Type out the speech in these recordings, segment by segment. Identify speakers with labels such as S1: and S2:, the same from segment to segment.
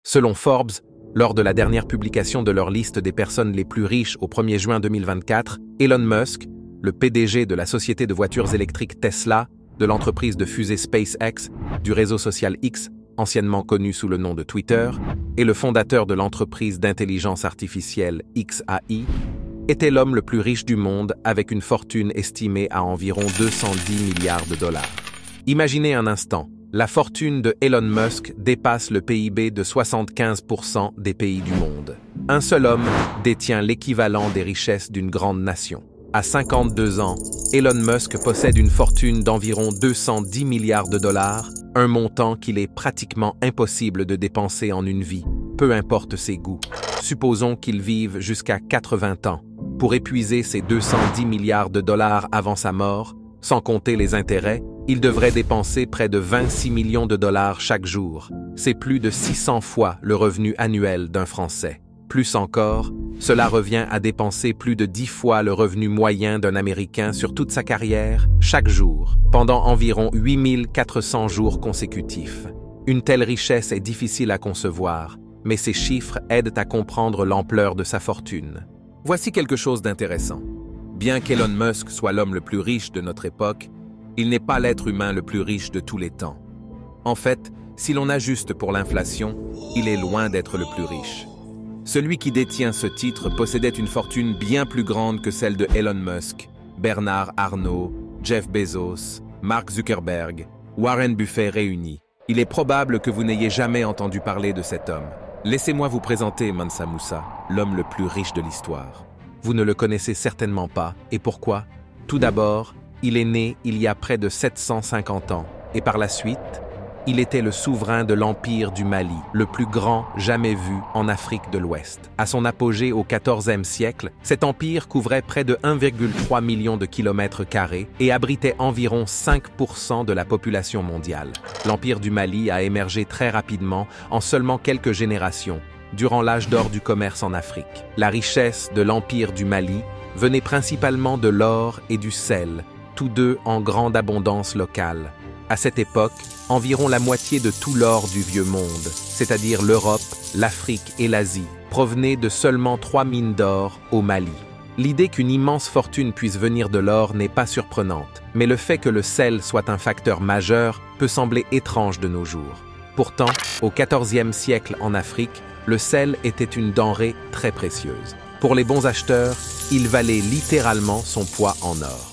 S1: Selon Forbes, lors de la dernière publication de leur liste des personnes les plus riches au 1er juin 2024, Elon Musk, le PDG de la société de voitures électriques Tesla, de l'entreprise de fusée SpaceX, du réseau social X, anciennement connu sous le nom de Twitter, et le fondateur de l'entreprise d'intelligence artificielle XAI, était l'homme le plus riche du monde avec une fortune estimée à environ 210 milliards de dollars. Imaginez un instant, la fortune de Elon Musk dépasse le PIB de 75% des pays du monde. Un seul homme détient l'équivalent des richesses d'une grande nation. À 52 ans, Elon Musk possède une fortune d'environ 210 milliards de dollars, un montant qu'il est pratiquement impossible de dépenser en une vie, peu importe ses goûts. Supposons qu'il vive jusqu'à 80 ans. Pour épuiser ces 210 milliards de dollars avant sa mort, sans compter les intérêts, il devrait dépenser près de 26 millions de dollars chaque jour. C'est plus de 600 fois le revenu annuel d'un Français. Plus encore, cela revient à dépenser plus de 10 fois le revenu moyen d'un Américain sur toute sa carrière, chaque jour, pendant environ 8400 jours consécutifs. Une telle richesse est difficile à concevoir, mais ces chiffres aident à comprendre l'ampleur de sa fortune. Voici quelque chose d'intéressant. Bien qu'Elon Musk soit l'homme le plus riche de notre époque, il n'est pas l'être humain le plus riche de tous les temps. En fait, si l'on ajuste pour l'inflation, il est loin d'être le plus riche. Celui qui détient ce titre possédait une fortune bien plus grande que celle de Elon Musk, Bernard Arnault, Jeff Bezos, Mark Zuckerberg, Warren Buffett réunis. Il est probable que vous n'ayez jamais entendu parler de cet homme. Laissez-moi vous présenter Mansa Musa, l'homme le plus riche de l'histoire. Vous ne le connaissez certainement pas, et pourquoi? Tout d'abord, il est né il y a près de 750 ans, et par la suite, il était le souverain de l'Empire du Mali, le plus grand jamais vu en Afrique de l'Ouest. À son apogée au XIVe siècle, cet empire couvrait près de 1,3 million de kilomètres carrés et abritait environ 5% de la population mondiale. L'Empire du Mali a émergé très rapidement, en seulement quelques générations, durant l'âge d'or du commerce en Afrique. La richesse de l'Empire du Mali venait principalement de l'or et du sel, tous deux en grande abondance locale. À cette époque, environ la moitié de tout l'or du Vieux Monde, c'est-à-dire l'Europe, l'Afrique et l'Asie, provenait de seulement 3 mines d'or au Mali. L'idée qu'une immense fortune puisse venir de l'or n'est pas surprenante, mais le fait que le sel soit un facteur majeur peut sembler étrange de nos jours. Pourtant, au XIVe siècle en Afrique, le sel était une denrée très précieuse. Pour les bons acheteurs, il valait littéralement son poids en or.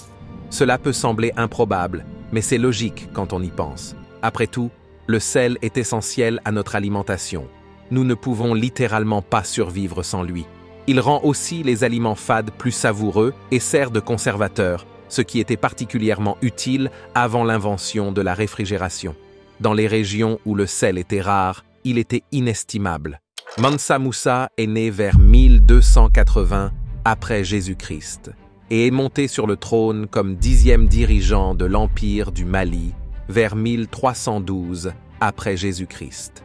S1: Cela peut sembler improbable, mais c'est logique quand on y pense. Après tout, le sel est essentiel à notre alimentation. Nous ne pouvons littéralement pas survivre sans lui. Il rend aussi les aliments fades plus savoureux et sert de conservateur, ce qui était particulièrement utile avant l'invention de la réfrigération. Dans les régions où le sel était rare, il était inestimable. Mansa Musa est né vers 1280 après Jésus-Christ et est monté sur le trône comme 10e dirigeant de l'Empire du Mali vers 1312 après Jésus-Christ.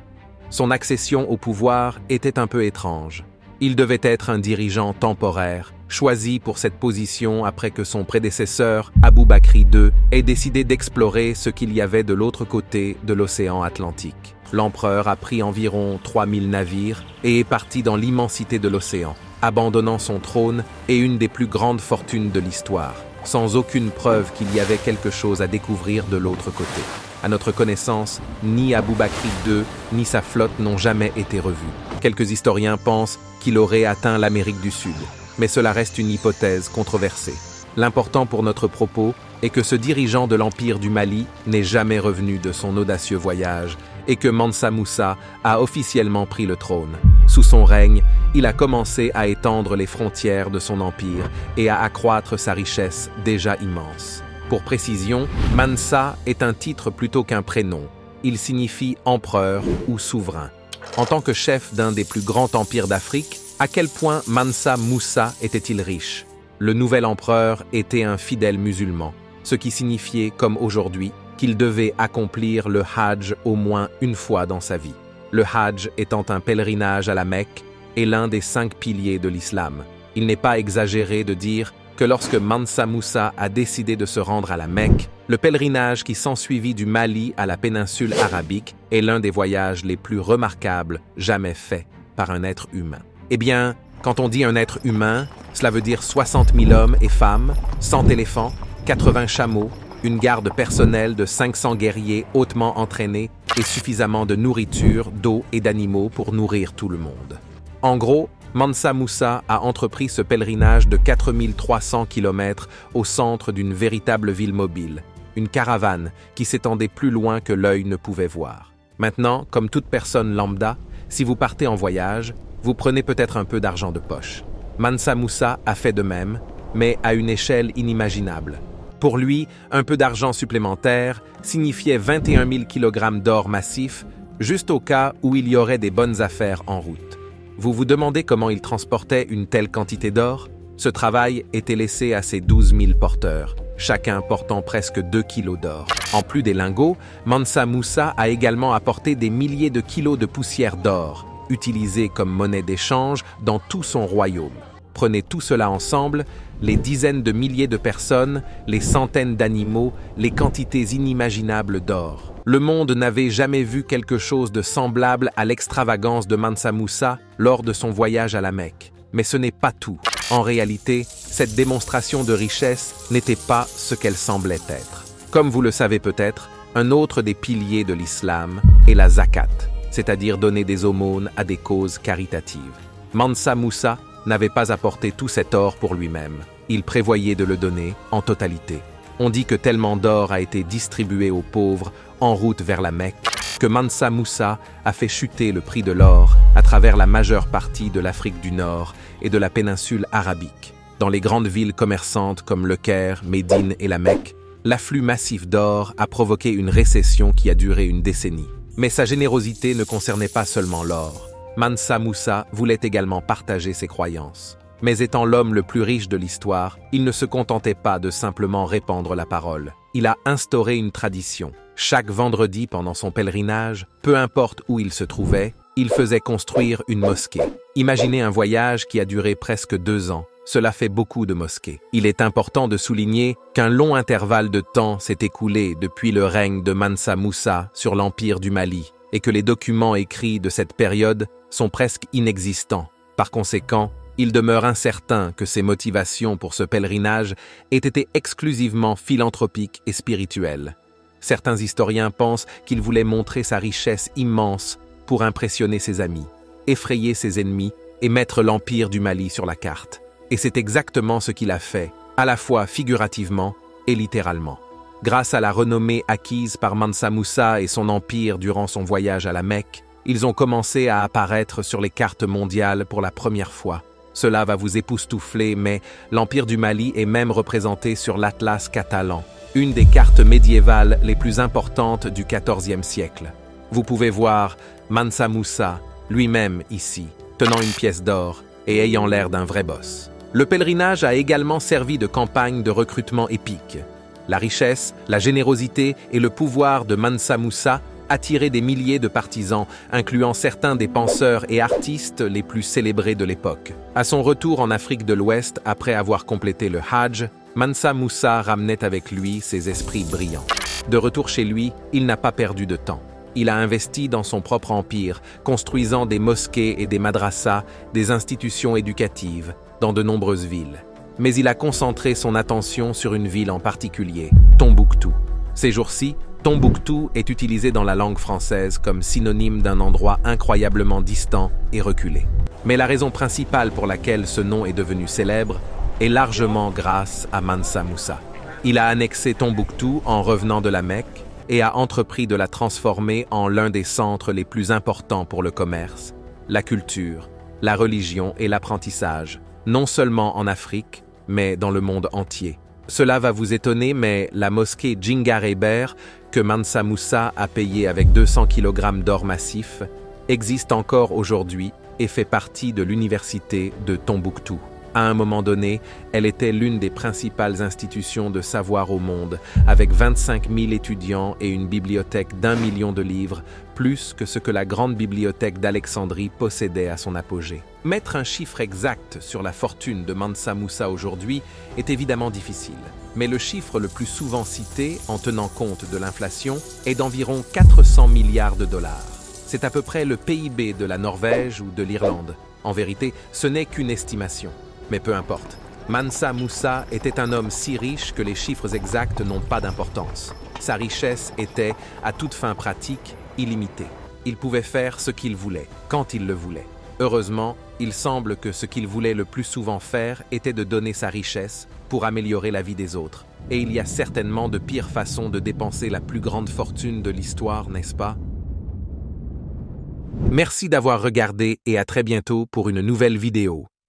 S1: Son accession au pouvoir était un peu étrange. Il devait être un dirigeant temporaire, choisi pour cette position après que son prédécesseur, Aboubakri II, ait décidé d'explorer ce qu'il y avait de l'autre côté de l'océan Atlantique. L'empereur a pris environ 3000 navires et est parti dans l'immensité de l'océan, abandonnant son trône et une des plus grandes fortunes de l'histoire, sans aucune preuve qu'il y avait quelque chose à découvrir de l'autre côté. À notre connaissance, ni Aboubakri II ni sa flotte n'ont jamais été revus. Quelques historiens pensent qu'il aurait atteint l'Amérique du Sud, mais cela reste une hypothèse controversée. L'important pour notre propos est que ce dirigeant de l'Empire du Mali n'est jamais revenu de son audacieux voyage et que Mansa Musa a officiellement pris le trône. Sous son règne, il a commencé à étendre les frontières de son empire et à accroître sa richesse déjà immense. Pour précision, Mansa est un titre plutôt qu'un prénom. Il signifie empereur ou souverain. En tant que chef d'un des plus grands empires d'Afrique, à quel point Mansa Musa était-il riche? Le nouvel empereur était un fidèle musulman, ce qui signifiait, comme aujourd'hui, qu'il devait accomplir le Hajj au moins une fois dans sa vie. Le Hajj étant un pèlerinage à la Mecque est l'un des 5 piliers de l'islam. Il n'est pas exagéré de dire que lorsque Mansa Moussa a décidé de se rendre à la Mecque, le pèlerinage qui s'ensuivit du Mali à la péninsule arabique est l'un des voyages les plus remarquables jamais faits par un être humain. Eh bien, quand on dit un être humain, cela veut dire 60 000 hommes et femmes, 100 éléphants, 80 chameaux, une garde personnelle de 500 guerriers hautement entraînés et suffisamment de nourriture, d'eau et d'animaux pour nourrir tout le monde. En gros, Mansa Moussa a entrepris ce pèlerinage de 4300 km au centre d'une véritable ville mobile, une caravane qui s'étendait plus loin que l'œil ne pouvait voir. Maintenant, comme toute personne lambda, si vous partez en voyage, vous prenez peut-être un peu d'argent de poche. Mansa Moussa a fait de même, mais à une échelle inimaginable. Pour lui, un peu d'argent supplémentaire signifiait 21 000 kg d'or massif, juste au cas où il y aurait des bonnes affaires en route. Vous vous demandez comment il transportait une telle quantité d'or? Ce travail était laissé à ses 12 000 porteurs, chacun portant presque 2 kilos d'or. En plus des lingots, Mansa Moussa a également apporté des milliers de kilos de poussière d'or, utilisée comme monnaie d'échange dans tout son royaume. Prenez tout cela ensemble, les dizaines de milliers de personnes, les centaines d'animaux, les quantités inimaginables d'or. Le monde n'avait jamais vu quelque chose de semblable à l'extravagance de Mansa Moussa lors de son voyage à la Mecque. Mais ce n'est pas tout. En réalité, cette démonstration de richesse n'était pas ce qu'elle semblait être. Comme vous le savez peut-être, un autre des piliers de l'islam est la zakat, c'est-à-dire donner des aumônes à des causes caritatives. Mansa Moussa n'avait pas apporté tout cet or pour lui-même. Il prévoyait de le donner en totalité. On dit que tellement d'or a été distribué aux pauvres en route vers la Mecque que Mansa Moussa a fait chuter le prix de l'or à travers la majeure partie de l'Afrique du Nord et de la péninsule arabique. Dans les grandes villes commerçantes comme Le Caire, Médine et la Mecque, l'afflux massif d'or a provoqué une récession qui a duré une décennie. Mais sa générosité ne concernait pas seulement l'or. Mansa Moussa voulait également partager ses croyances. Mais étant l'homme le plus riche de l'histoire, il ne se contentait pas de simplement répandre la parole. Il a instauré une tradition. Chaque vendredi pendant son pèlerinage, peu importe où il se trouvait, il faisait construire une mosquée. Imaginez un voyage qui a duré presque 2 ans. Cela fait beaucoup de mosquées. Il est important de souligner qu'un long intervalle de temps s'est écoulé depuis le règne de Mansa Moussa sur l'empire du Mali et que les documents écrits de cette période sont presque inexistants. Par conséquent, il demeure incertain que ses motivations pour ce pèlerinage aient été exclusivement philanthropiques et spirituelles. Certains historiens pensent qu'il voulait montrer sa richesse immense pour impressionner ses amis, effrayer ses ennemis et mettre l'empire du Mali sur la carte. Et c'est exactement ce qu'il a fait, à la fois figurativement et littéralement. Grâce à la renommée acquise par Mansa Moussa et son empire durant son voyage à la Mecque, ils ont commencé à apparaître sur les cartes mondiales pour la première fois. Cela va vous époustoufler, mais l'Empire du Mali est même représenté sur l'Atlas catalan, une des cartes médiévales les plus importantes du XIVe siècle. Vous pouvez voir Mansa Moussa, lui-même ici, tenant une pièce d'or et ayant l'air d'un vrai boss. Le pèlerinage a également servi de campagne de recrutement épique. La richesse, la générosité et le pouvoir de Mansa Moussa attiraient des milliers de partisans, incluant certains des penseurs et artistes les plus célébrés de l'époque. À son retour en Afrique de l'Ouest, après avoir complété le Hajj, Mansa Moussa ramenait avec lui ses esprits brillants. De retour chez lui, il n'a pas perdu de temps. Il a investi dans son propre empire, construisant des mosquées et des madrassas, des institutions éducatives, dans de nombreuses villes. Mais il a concentré son attention sur une ville en particulier, Tombouctou. Ces jours-ci, Tombouctou est utilisé dans la langue française comme synonyme d'un endroit incroyablement distant et reculé. Mais la raison principale pour laquelle ce nom est devenu célèbre est largement grâce à Mansa Moussa. Il a annexé Tombouctou en revenant de la Mecque et a entrepris de la transformer en l'un des centres les plus importants pour le commerce, la culture, la religion et l'apprentissage, non seulement en Afrique, mais dans le monde entier. Cela va vous étonner, mais la mosquée Djingareyber, que Mansa Moussa a payée avec 200 kg d'or massif, existe encore aujourd'hui et fait partie de l'université de Tombouctou. À un moment donné, elle était l'une des principales institutions de savoir au monde, avec 25 000 étudiants et une bibliothèque d'1 million de livres, plus que ce que la grande bibliothèque d'Alexandrie possédait à son apogée. Mettre un chiffre exact sur la fortune de Mansa Musa aujourd'hui est évidemment difficile, mais le chiffre le plus souvent cité, en tenant compte de l'inflation, est d'environ 400 milliards de dollars. C'est à peu près le PIB de la Norvège ou de l'Irlande. En vérité, ce n'est qu'une estimation. Mais peu importe. Mansa Musa était un homme si riche que les chiffres exacts n'ont pas d'importance. Sa richesse était, à toute fin pratique, illimitée. Il pouvait faire ce qu'il voulait, quand il le voulait. Heureusement, il semble que ce qu'il voulait le plus souvent faire était de donner sa richesse pour améliorer la vie des autres. Et il y a certainement de pires façons de dépenser la plus grande fortune de l'histoire, n'est-ce pas? Merci d'avoir regardé et à très bientôt pour une nouvelle vidéo.